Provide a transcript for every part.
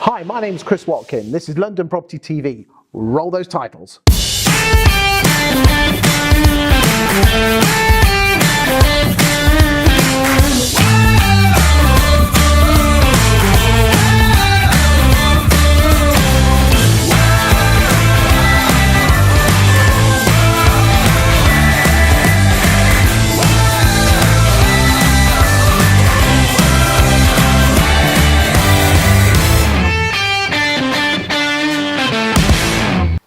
Hi, my name's Chris Watkin. This is London Property TV. Roll those titles.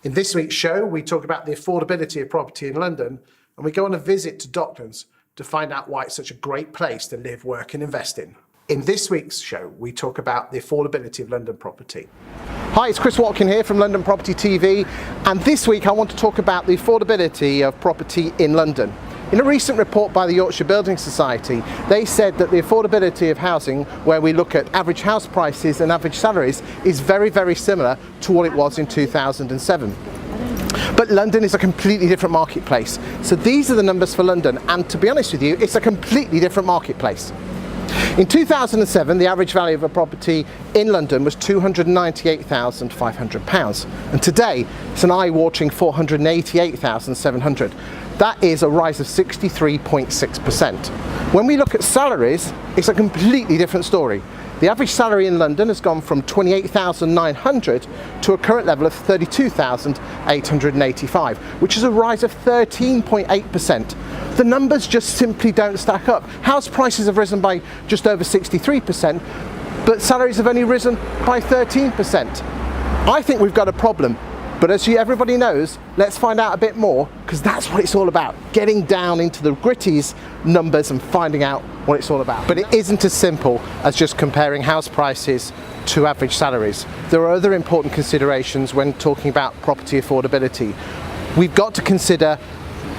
In this week's show, we talk about the affordability of property in London, and we go on a visit to Docklands to find out why it's such a great place to live, work and invest in. In this week's show, we talk about the affordability of London property. Hi, it's Chris Watkin here from London Property TV, and this week I want to talk about the affordability of property in London. In a recent report by the Yorkshire Building Society, they said that the affordability of housing, where we look at average house prices and average salaries, is very, very similar to what it was in 2007. But London is a completely different marketplace. So these are the numbers for London, and to be honest with you, it's a completely different marketplace. In 2007, the average value of a property in London was £298,500, and today it's an eye-watering £488,700. That is a rise of 63.6%. When we look at salaries, it's a completely different story. The average salary in London has gone from £28,900 to a current level of £32,885, which is a rise of 13.8%. The numbers just simply don't stack up. House prices have risen by just over 63%, but salaries have only risen by 13%. I think we've got a problem. But as everybody knows, let's find out a bit more, because that's what it's all about, getting down into the gritties numbers and finding out what it's all about. But it isn't as simple as just comparing house prices to average salaries. There are other important considerations when talking about property affordability. We've got to consider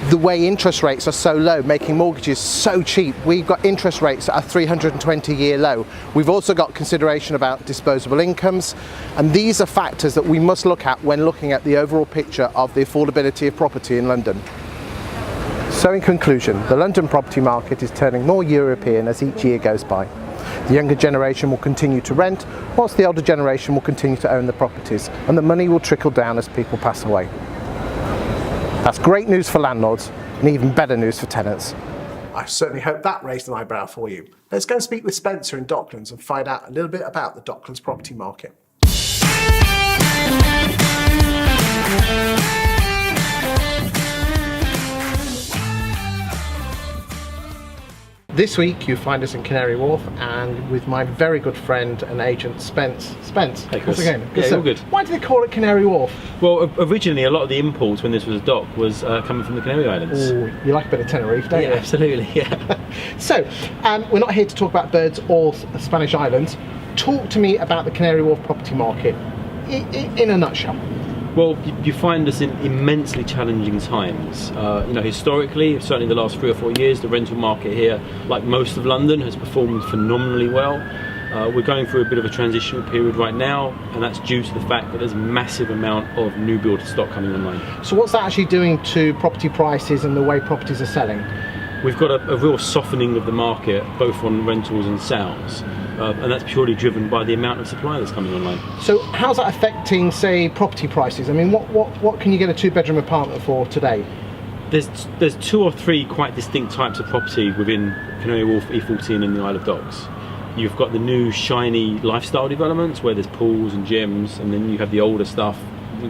the way interest rates are so low, making mortgages so cheap. We've got interest rates at a 320-year low. We've also got consideration about disposable incomes, and these are factors that we must look at when looking at the overall picture of the affordability of property in London. So in conclusion, the London property market is turning more European as each year goes by. The younger generation will continue to rent, whilst the older generation will continue to own the properties, and the money will trickle down as people pass away. That's great news for landlords and even better news for tenants. I certainly hope that raised an eyebrow for you. Let's go and speak with Spencer in Docklands and find out a little bit about the Docklands property market. This week you find us in Canary Wharf and with my very good friend and agent Spence. Spence, hey, Chris. Again. Yeah, all good. Why do they call it Canary Wharf? Well, originally a lot of the imports when this was a dock was coming from the Canary Islands. Ooh, you like a bit of Tenerife, don't you? Yeah, absolutely, yeah. So, we're not here to talk about birds or Spanish islands. Talk to me about the Canary Wharf property market in a nutshell. Well, you find us in immensely challenging times. Historically, certainly the last 3 or 4 years, the rental market here, like most of London, has performed phenomenally well. We're going through a bit of a transitional period right now, and that's due to the fact that there's a massive amount of new build stock coming online. So what's that actually doing to property prices and the way properties are selling? We've got a real softening of the market, both on rentals and sales. And that's purely driven by the amount of supply that's coming online. So how's that affecting, say, property prices? I mean, what can you get a 2-bedroom apartment for today? There's 2 or 3 quite distinct types of property within Canary Wharf, E14 and the Isle of Dogs. You've got the new shiny lifestyle developments where there's pools and gyms, and then you have the older stuff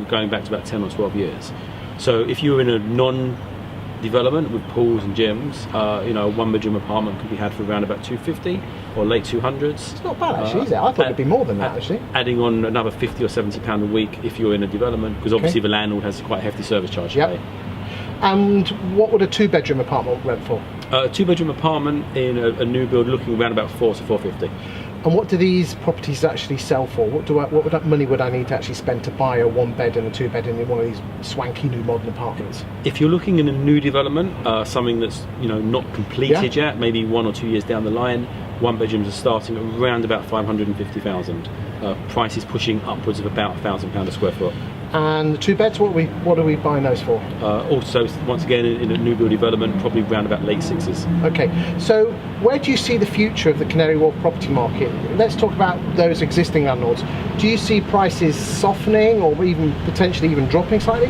going back to about 10 or 12 years. So if you're in a non-development with pools and gyms, a 1-bedroom apartment could be had for around about 250 or late 200s. It's not bad actually, is it? I thought it'd be more than that actually. Adding on another £50 or £70 a week if you're in a development, because obviously the landlord has quite a hefty service charge to pay. And what would a 2-bedroom apartment rent for? A 2-bedroom apartment in a new build looking around about 4 to 450. And what do these properties actually sell for? What money would I need to actually spend to buy a 1-bed and a 2-bed in one of these swanky new modern apartments? If you're looking in a new development, something that's not completed yet, maybe 1 or 2 years down the line, 1-bedrooms are starting at around about 550,000. Prices pushing upwards of about £1,000 a square foot. And the 2 beds, what are we buying those for? Also, once again, in a new build development, probably around about late 6s. Okay, so where do you see the future of the Canary Wharf property market? Let's talk about those existing landlords. Do you see prices softening or even potentially even dropping slightly?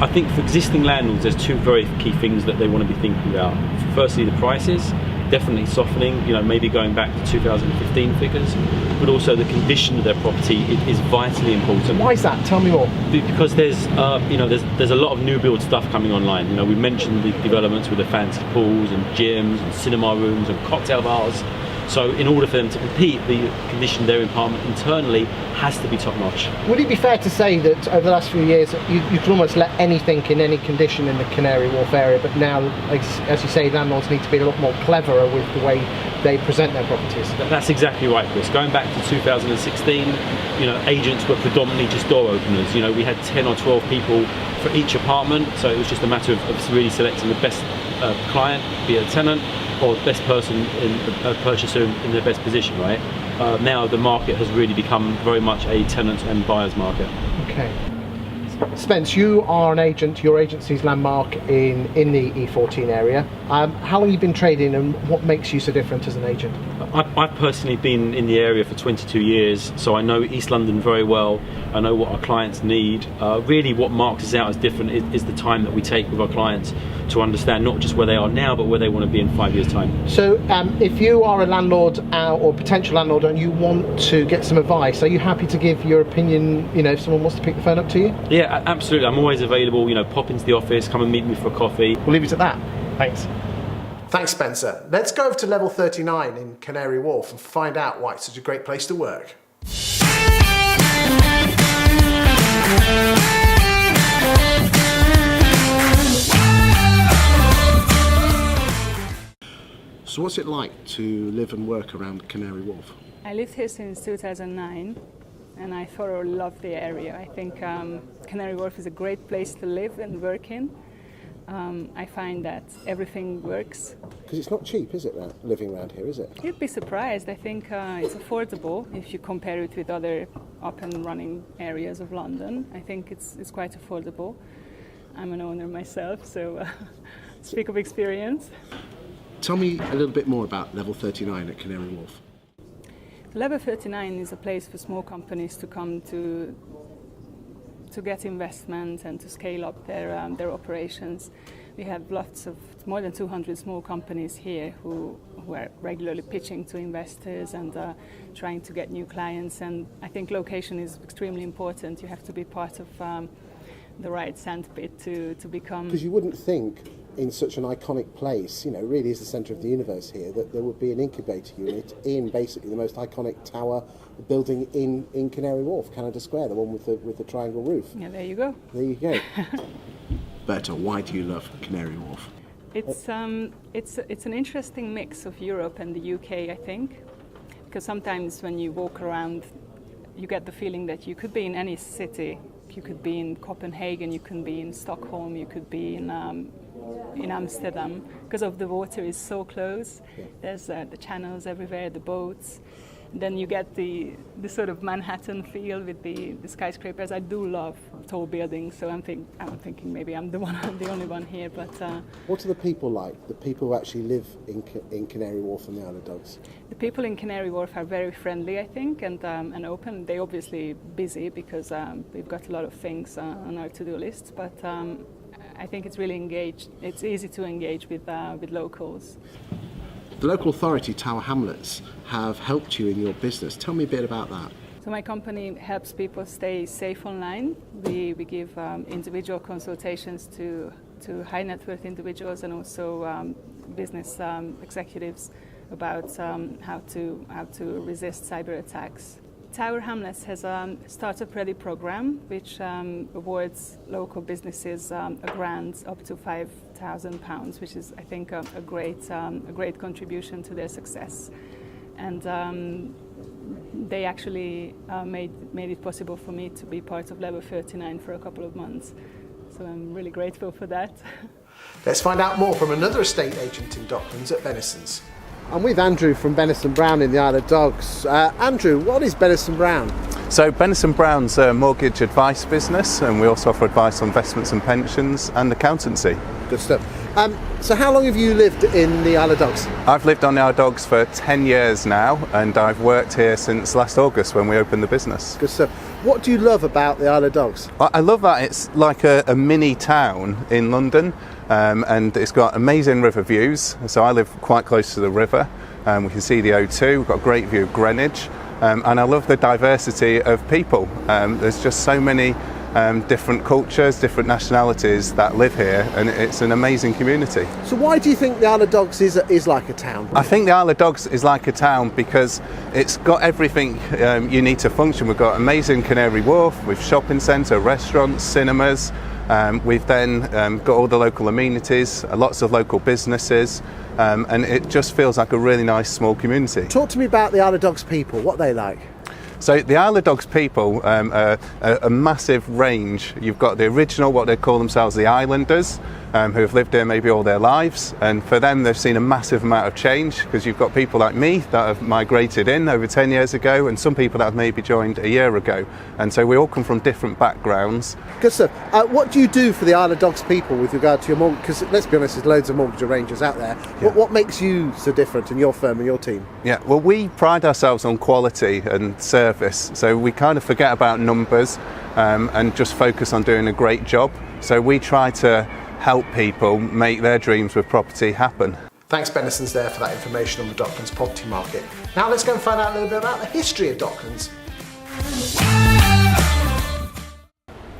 I think for existing landlords, there's 2 very key things that they want to be thinking about. Firstly, the prices, definitely softening, maybe going back to 2015 figures, but also the condition of their property is vitally important. Why is that? Tell me more. Because there's a lot of new build stuff coming online. We mentioned the developments with the fancy pools and gyms and cinema rooms and cocktail bars. So in order for them to compete, the condition of their apartment internally has to be top notch. Would it be fair to say that over the last few years you could almost let anything in any condition in the Canary Wharf area, but now, as you say, landlords need to be a lot more cleverer with the way they present their properties? That's exactly right, Chris. Going back to 2016, agents were predominantly just door openers. We had 10 or 12 people for each apartment, so it was just a matter of really selecting the best client, be it a tenant, or the best person, a purchaser in their best position, right? Now the market has really become very much a tenant and buyer's market. Okay. Spence, you are an agent, your agency's landmark in the E14 area. How long have you been trading and what makes you so different as an agent? I've personally been in the area for 22 years, so I know East London very well. I know what our clients need. Really what marks us out as different is the time that we take with our clients to understand not just where they are now, but where they want to be in 5 years' time. So if you are a landlord or potential landlord and you want to get some advice, are you happy to give your opinion, if someone wants to pick the phone up to you? Yeah, absolutely. I'm always available. Pop into the office, come and meet me for a coffee. We'll leave it at that. Thanks. Thanks, Spencer. Let's go over to level 39 in Canary Wharf and find out why it's such a great place to work. So what's it like to live and work around Canary Wharf? I lived here since 2009 and I thoroughly love the area. I think Canary Wharf is a great place to live and work in. I find that everything works. Because it's not cheap, is it, living around here, is it? You'd be surprised. I think it's affordable if you compare it with other up and running areas of London. I think it's quite affordable. I'm an owner myself, so speak of experience. Tell me a little bit more about level 39 at Canary Wharf. Level 39 is a place for small companies to come to get investment and to scale up their operations. We have more than 200 small companies here who are regularly pitching to investors and trying to get new clients. And I think location is extremely important. You have to be part of the right sandpit to become. Because you wouldn't think in such an iconic place, really is the centre of the universe here, that there would be an incubator unit in basically the most iconic tower building in Canary Wharf, Canada Square, the one with the triangle roof. Yeah, there you go. There you go. Berta, why do you love Canary Wharf? It's an interesting mix of Europe and the UK, I think, because sometimes when you walk around, you get the feeling that you could be in any city. You could be in Copenhagen, you could be in Stockholm, you could be in Amsterdam, because of the water is so close. Yeah. There's the channels everywhere, the boats. And then you get the sort of Manhattan feel with the skyscrapers. I do love tall buildings, so I'm thinking maybe I'm the only one here. But what are the people like? The people who actually live in Canary Wharf and the Isle of Dogs. The people in Canary Wharf are very friendly, I think, and open. They're obviously busy because we've got a lot of things on our to-do list, but. I think it's really engaged. It's easy to engage with locals. The local authority, Tower Hamlets, have helped you in your business. Tell me a bit about that. So my company helps people stay safe online. We give individual consultations to high net worth individuals and also business executives about how to resist cyber attacks. Tower Hamlets has a startup ready program which awards local businesses a grant up to £5,000, which is, I think, a great contribution to their success. And they actually made it possible for me to be part of Level 39 for a couple of months. So I'm really grateful for that. Let's find out more from another estate agent in Docklands at Venison's. I'm with Andrew from Benison Brown in the Isle of Dogs. Andrew, what is Benison Brown? So Benison Brown's a mortgage advice business, and we also offer advice on investments and pensions and accountancy. Good stuff. So how long have you lived in the Isle of Dogs? I've lived on the Isle of Dogs for 10 years now, and I've worked here since last August when we opened the business. Good stuff. What do you love about the Isle of Dogs? I love that it's like a mini town in London, and it's got amazing river views. So I live quite close to the river. We can see the O2, we've got a great view of Greenwich, and I love the diversity of people. There's just so many different cultures, different nationalities that live here, and it's an amazing community. So why do you think the Isle of Dogs is like a town? I think the Isle of Dogs is like a town because it's got everything you need to function. We've got amazing Canary Wharf with shopping centre, restaurants, cinemas. We've then got all the local amenities, lots of local businesses, and it just feels like a really nice small community. Talk to me about the Isle of Dogs people, what they like. So the Isle of Dogs people are a massive range. You've got the original, what they call themselves, the Islanders, who have lived here maybe all their lives, and for them they've seen a massive amount of change, because you've got people like me that have migrated in over 10 years ago, and some people that have maybe joined a year ago, and so we all come from different backgrounds. Good stuff. What do you do for the Isle of Dogs people with regard to your mortgage? Because let's be honest, there's loads of mortgage arrangers out there. Yeah. What makes you so different in your firm and your team? Yeah, well, we pride ourselves on quality and service, so we kind of forget about numbers and just focus on doing a great job. So we try to help people make their dreams with property happen. Thanks, Benison's there for that information on the Docklands property market. Now let's go and find out a little bit about the history of Docklands.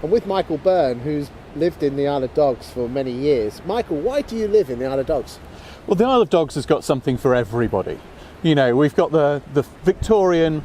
I'm with Michael Byrne, who's lived in the Isle of Dogs for many years. Michael, why do you live in the Isle of Dogs? Well, the Isle of Dogs has got something for everybody. You know, we've got the Victorian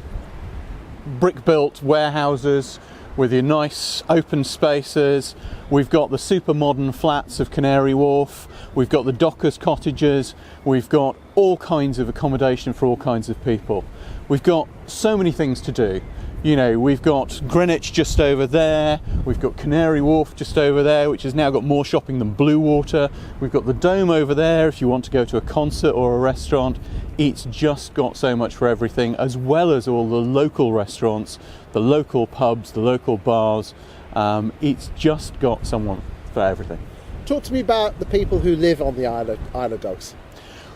brick-built warehouses with your nice open spaces. We've got the super modern flats of Canary Wharf. We've got the dockers' cottages. We've got all kinds of accommodation for all kinds of people. We've got so many things to do. You know, we've got Greenwich just over there. We've got Canary Wharf just over there, which has now got more shopping than Blue Water. We've got the Dome over there if you want to go to a concert or a restaurant. It's just got so much for everything, as well as all the local restaurants, the local pubs, the local bars. It's just got someone for everything. Talk to me about the people who live on the Isle of Dogs.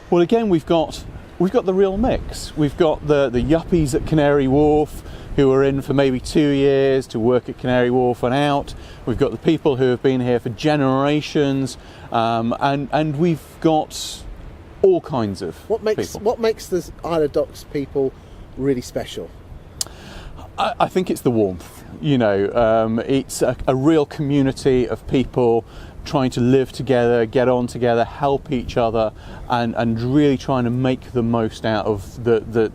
Well, again, we've got the real mix. We've got the yuppies at Canary Wharf who are in for maybe 2 years to work at Canary Wharf and out. We've got the people who have been here for generations, and we've got all kinds of people. What makes the Isle of Dogs people really special? I think it's the warmth. You know, it's a real community of people trying to live together, get on together, help each other, and really trying to make the most out of the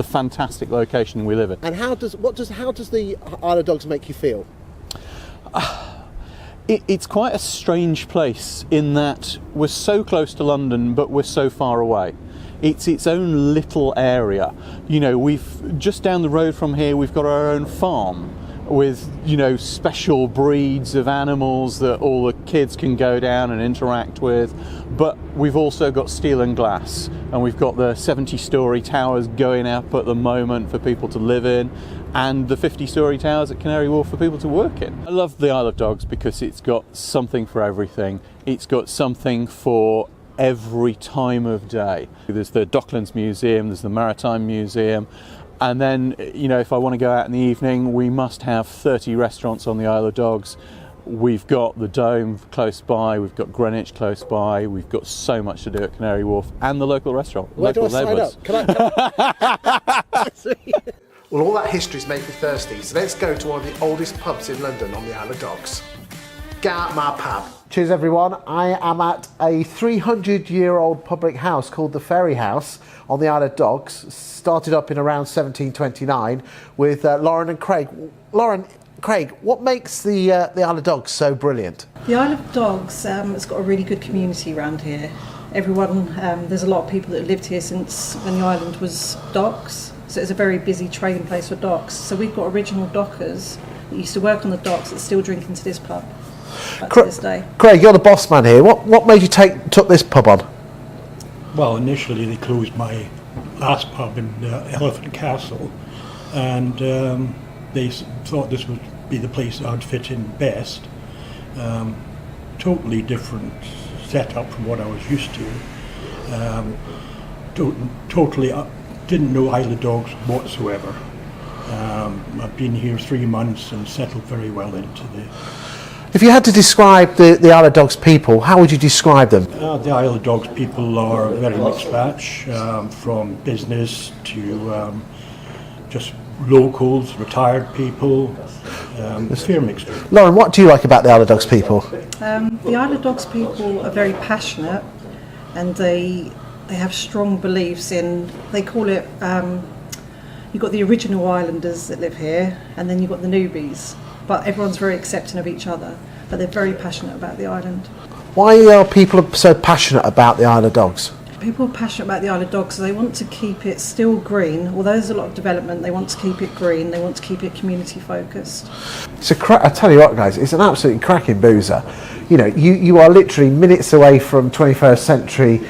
fantastic location we live in. And how does the Isle of Dogs make you feel? It's quite a strange place in that we're so close to London, but we're so far away. It's its own little area. You know, we've just down the road from here, we've got our own farm with, you know, special breeds of animals that all the kids can go down and interact with. But we've also got steel and glass, and we've got the 70-storey towers going up at the moment for people to live in, and the 50-storey towers at Canary Wharf for people to work in. I love the Isle of Dogs because it's got something for everything. It's got something for every time of day. There's the Docklands Museum, there's the Maritime Museum, and then, you know, if I want to go out in the evening, we must have 30 restaurants on the Isle of Dogs. We've got the Dome close by, we've got Greenwich close by, we've got so much to do at Canary Wharf, and the local restaurant. Where local do I labels. sign up? Well, all that history's made me thirsty, so let's go to one of the oldest pubs in London on the Isle of Dogs. Get out my pub. Cheers everyone, I am at a 300-year-old public house called the Ferry House on the Isle of Dogs, started up in around 1729 with Lauren and Craig. Lauren, Craig, what makes the Isle of Dogs so brilliant? The Isle of Dogs has got a really good community around here. Everyone, there's a lot of people that have lived here since when the island was docks, so it's a very busy trading place for docks. So we've got original dockers that used to work on the docks that still drink into this pub to this day. Craig, you're the boss man here. What made you took this pub on? Well, initially they closed my last pub in Elephant Castle, and they thought this would be the place that I'd fit in best. Totally different setup from what I was used to. Totally didn't know Isle of Dogs whatsoever. I've been here 3 months and settled very well into the... If you had to describe the Isle of Dogs people, how would you describe them? The Isle of Dogs people are a very mixed batch, from business to just locals, retired people, fair mixture. Lauren, what do you like about the Isle of Dogs people? The Isle of Dogs people are very passionate, and they have strong beliefs in, they call it, you've got the original islanders that live here, and then you've got the newbies. But everyone's very accepting of each other, but they're very passionate about the island. Why are people so passionate about the Isle of Dogs? People are passionate about the Isle of Dogs, so they want to keep it still green. Although there's a lot of development, they want to keep it green, they want to keep it community focused. I tell you what, guys, it's an absolutely cracking boozer. You know, you are literally minutes away from 21st century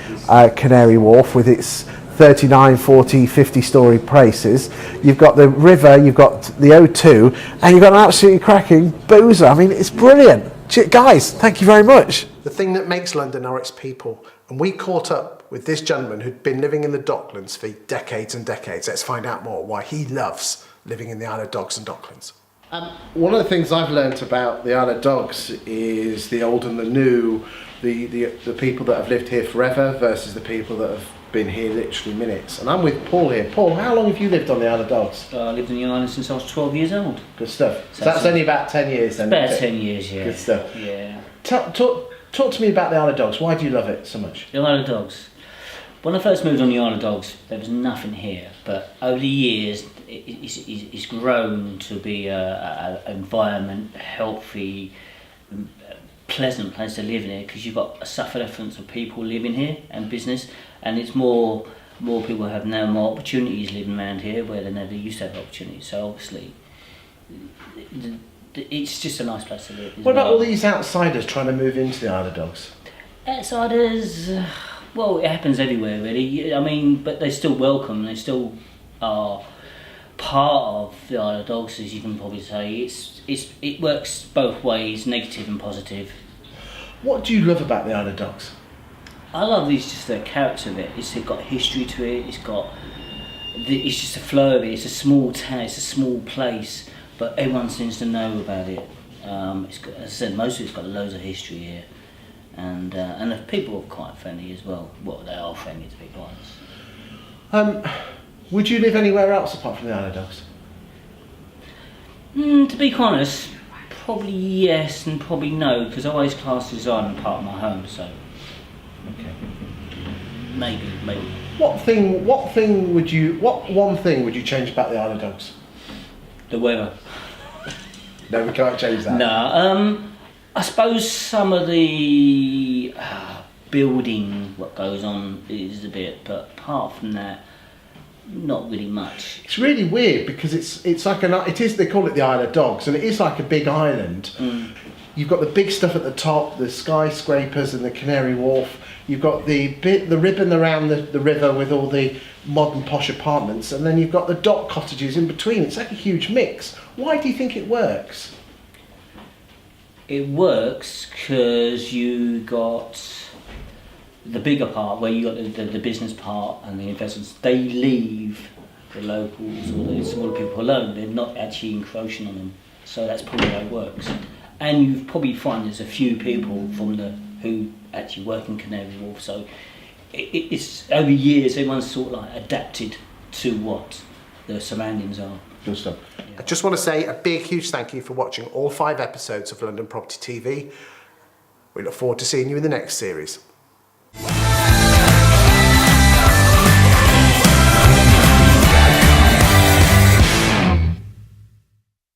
Canary Wharf with its 39, 40, 50-storey places. You've got the river, you've got the O2, and you've got an absolutely cracking boozer. I mean, it's brilliant. Guys, thank you very much. The thing that makes London are its people. And we caught up with this gentleman who'd been living in the Docklands for decades and decades. Let's find out more why he loves living in the Isle of Dogs and Docklands. One of the things I've learnt about the Isle of Dogs is the old and the new, the people that have lived here forever versus the people that have been here literally minutes. And I'm with Paul here. Paul, how long have you lived on the Isle of Dogs? I lived on the island since I was 12 years old. Good stuff. So that's only about 10 years then? About 10 years, yeah. Good stuff. Yeah. Talk to me about the Isle of Dogs. Why do you love it so much? The Isle of Dogs. When I first moved on the Isle of Dogs, there was nothing here. But over the years, it's grown to be an environment, healthy, pleasant place to live in here, because you've got a sufferance of people living here and business, and it's more people have now more opportunities living around here where they never used to have opportunities. So obviously, it's just a nice place to live. What about all these outsiders trying to move into the Isle of Dogs? Outsiders, well, it happens everywhere really. I mean, but they're still welcome. They still are part of the Isle of Dogs, as you can probably say. It works both ways, negative and positive. What do you love about the Isle of Dogs? I love just the character of it. It's got history to it. It's just a flow of it. It's a small town. It's a small place, but everyone seems to know about it. It's got, as I said, most of it's got loads of history here, and the people are quite friendly as well. Well, they are friendly, to be honest. Would you live anywhere else apart from the Isle of Dogs? To be honest, probably yes and probably no, because I always class this island part of my home. So. Okay. Maybe. What one thing would you change about the Isle of Dogs? The weather. No, we can't change that. No, I suppose some of the building, what goes on is a bit, but apart from that, not really much. It's really weird because it's like they call it the Isle of Dogs, and it is like a big island. You've got the big stuff at the top, the skyscrapers and the Canary Wharf. You've got the ribbon around the river with all the modern posh apartments, and then you've got the dock cottages in between. It's like a huge mix. Why do you think it works? It works because you got the bigger part, where you got the business part and the investors. They leave the locals or the smaller people alone. They're not actually encroaching on them. So that's probably how it works. And you probably find there's a few people who actually work in Canary Wharf. So it's over years everyone's sort of like adapted to what the surroundings are. Good stuff. Yeah. I just want to say a big, huge thank you for watching all 5 episodes of London Property TV. We look forward to seeing you in the next series.